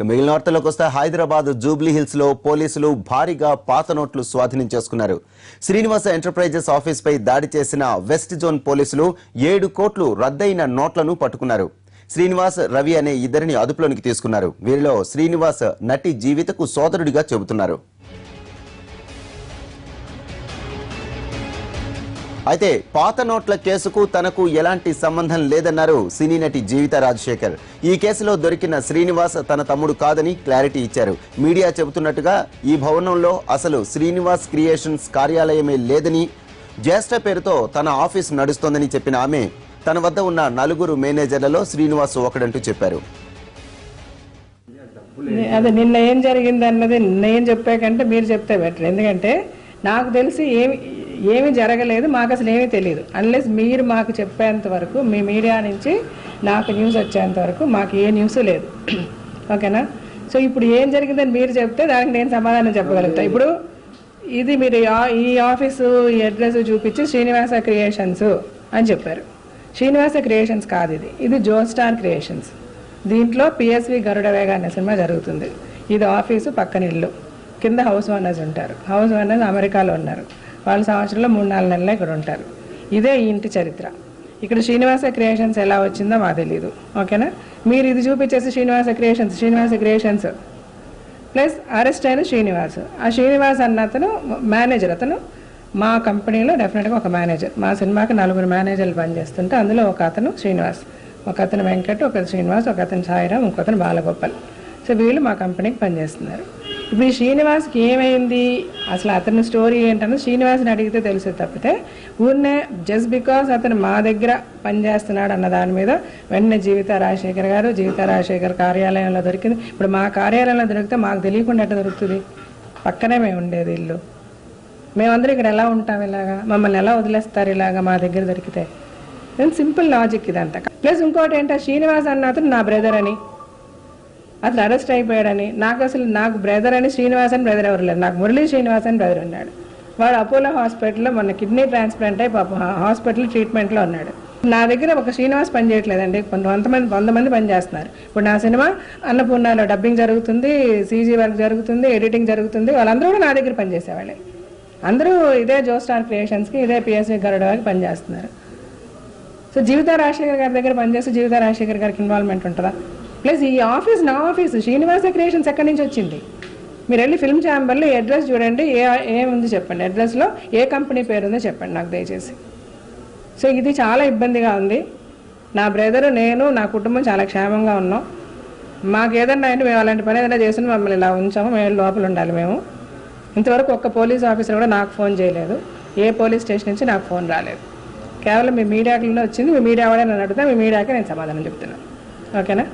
మిగిలిన వార్తల్లోకి వస్తే హైదరాబాద్ జూబ్లీ హిల్స్ లో పోలీసులు భారీగా పాత నోట్లు స్వాధీనం చేసుకున్నారు. శ్రీనివాస ఎంటర్ప్రైజెస్ ఆఫీస్ పై దాడి చేసిన వెస్ట్ జోన్ పోలీసులు 7 కోట్లు రద్దయిన నోట్లను పట్టుకున్నారు. శ్రీనివాస్, రవి అనే ఇద్దరిని అదుపులోనికి తీసుకున్నారు. వీరిలో శ్రీనివాస్ నటి జీవితకు సోదరుడిగా చెబుతున్నారు. అయితే పాత నోట్ల కేసుకు తనకు ఎలాంటి సంబంధం లేదన్నారు సినీ నటి జీవిత రాజశేఖర్. ఈ కేసులో దొరికిన శ్రీనివాస్ తన తమ్ముడు కాదని క్లారిటీ ఇచ్చారు. మీడియా చెబుతున్నట్టుగా ఈ భవనంలో అసలు శ్రీనివాస్ క్రియేషన్స్ కార్యాలయమే లేదని, జ్యేష్ఠ పేరుతో తన ఆఫీస్ నడుస్తోందని చెప్పిన ఆమె తన వద్ద ఉన్న 4 మేనేజర్లలో శ్రీనివాస్ ఒకడంటూ చెప్పారు. అదే నిన్న ఏం జరిగింది అన్నది నేను చెప్పాకంటే మీరు చెప్తే బెటర్. ఎందుకంటే నాకు తెలిసి ఏమి జరగలేదు, మాకు అసలు ఏమీ తెలియదు. అన్లెస్ మీరు మాకు చెప్పేంత వరకు, మీ మీడియా నుంచి నాకు న్యూస్ వచ్చేంత వరకు మాకు ఏ న్యూస్ లేదు. ఓకేనా? సో ఇప్పుడు ఏం జరిగిందని మీరు చెప్తే దానికి నేను సమాధానం చెప్పగలుగుతాను. ఇప్పుడు ఇది మీరు ఈ ఆఫీసు ఈ అడ్రస్ చూపించి శ్రీనివాస క్రియేషన్స్ అని చెప్పారు. శ్రీనివాస క్రియేషన్స్ కాదు, ఇది జోస్టార్ క్రియేషన్స్. దీంట్లో పిఎస్వి గరుడవేగ అనే సినిమా జరుగుతుంది. ఇది ఆఫీసు, పక్కన ఇల్లు, కింద హౌస్ ఓనర్స్ ఉంటారు. హౌస్ ఓనర్స్ అమెరికాలో ఉన్నారు. వాళ్ళు సంవత్సరంలో 3-4 నెలలు ఇక్కడ ఉంటారు. ఇదే ఈ ఇంటి చరిత్ర. ఇక్కడ శ్రీనివాస క్రియేషన్స్ ఎలా వచ్చిందో మాకు తెలీదు. ఓకేనా? మీరు ఇది చూపించేసి శ్రీనివాస క్రియేషన్స్ ప్లస్ అరెస్ట్ అయిన శ్రీనివాస్. ఆ శ్రీనివాస్ అన్న అతను మేనేజర్. అతను మా కంపెనీలో డెఫినెట్గా ఒక మేనేజర్. మా సినిమాకి 4 మేనేజర్లు పనిచేస్తుంటే అందులో ఒక అతను శ్రీనివాస్, ఒక అతను వెంకట్, ఒక శ్రీనివాస్, ఒక అతను సాయిరామ్, ఇంకొకతను బాలగోపాల్. సో వీళ్ళు మా కంపెనీకి పనిచేస్తున్నారు. ఇప్పుడు ఈ శ్రీనివాస్కి ఏమైంది, అసలు అతని స్టోరీ ఏంటన్నది శ్రీనివాస్ని అడిగితే తెలిసే తప్పితే ఊరినే జస్ట్ బికాస్ అతను మా దగ్గర పనిచేస్తున్నాడు అన్న దాని మీద వెంటనే జీవిత రాజశేఖర్ కార్యాలయంలో దొరికింది. ఇప్పుడు మా కార్యాలయంలో దొరికితే మాకు తెలియకుండా ఎట్లా దొరుకుతుంది? పక్కనే మేము ఉండేది ఇల్లు. మేమందరం ఇక్కడ ఎలా ఉంటాం? ఇలాగా మమ్మల్ని ఎలా వదిలేస్తారు ఇలాగా మా దగ్గర దొరికితే? సింపుల్ లాజిక్ ఇదంతా. ప్లస్ ఇంకోటి ఏంటో, శ్రీనివాస్ అన్న అతను నా బ్రదర్ అని, అతను అరెస్ట్ అయిపోయాడని. నాకు బ్రదర్ అని శ్రీనివాస్ అని బ్రదర్ ఎవరు లేరు. నాకు మురళీ శ్రీనివాస్ అని బ్రదర్ ఉన్నాడు. వాడు అపోలో హాస్పిటల్లో మొన్న కిడ్నీ ట్రాన్స్ప్లాంట్ అయి పాప హాస్పిటల్ ట్రీట్మెంట్లో ఉన్నాడు. నా దగ్గర ఒక శ్రీనివాస్ పని చేయట్లేదండి, 100 మంది పని చేస్తున్నారు. ఇప్పుడు నా సినిమా అన్నపూర్ణలో డబ్బింగ్ జరుగుతుంది, సీజీ వర్క్ జరుగుతుంది, ఎడిటింగ్ జరుగుతుంది. వాళ్ళందరూ కూడా నా దగ్గర పనిచేసేవాళ్ళే. అందరూ ఇదే జోస్టార్ క్రియేషన్స్కి, ఇదే పిఎస్వి గరుడవేగకి పనిచేస్తున్నారు. సో జీవిత రాజశేఖర్ గారి దగ్గర పనిచేస్తే జీవిత రాజశేఖర్ గారికి ఇన్వాల్వ్మెంట్ ఉంటుందా? ప్లస్ ఈ ఆఫీస్ నా ఆఫీసు. శ్రీనివాస క్రియేషన్స్ ఎక్కడి నుంచి వచ్చింది? మీరు వెళ్ళి ఫిల్మ్ ఛాంబర్లో అడ్రస్ చూడండి, ఏముంది చెప్పండి, అడ్రస్లో ఏ కంపెనీ పేరు ఉందో చెప్పండి నాకు దయచేసి. సో ఇది చాలా ఇబ్బందిగా ఉంది. నా బ్రదరు, నేను, నా కుటుంబం చాలా క్షేమంగా ఉన్నాం. మాకు ఏదన్నా అంటే మేము అలాంటి పని ఏదైనా చేసిన మమ్మల్ని ఇలా ఉంచాము, మేము లోపల ఉండాలి. మేము ఇంతవరకు ఒక్క పోలీస్ ఆఫీసర్ కూడా నాకు ఫోన్ చేయలేదు. ఏ పోలీస్ స్టేషన్ నుంచి నాకు ఫోన్ రాలేదు. కేవలం మీ మీడియాలోనే వచ్చింది. మీ మీడియా వాడే నన్ను అడిగితే మీ మీడియాకే నేను సమాధానం చెప్తున్నాను. ఓకేనా?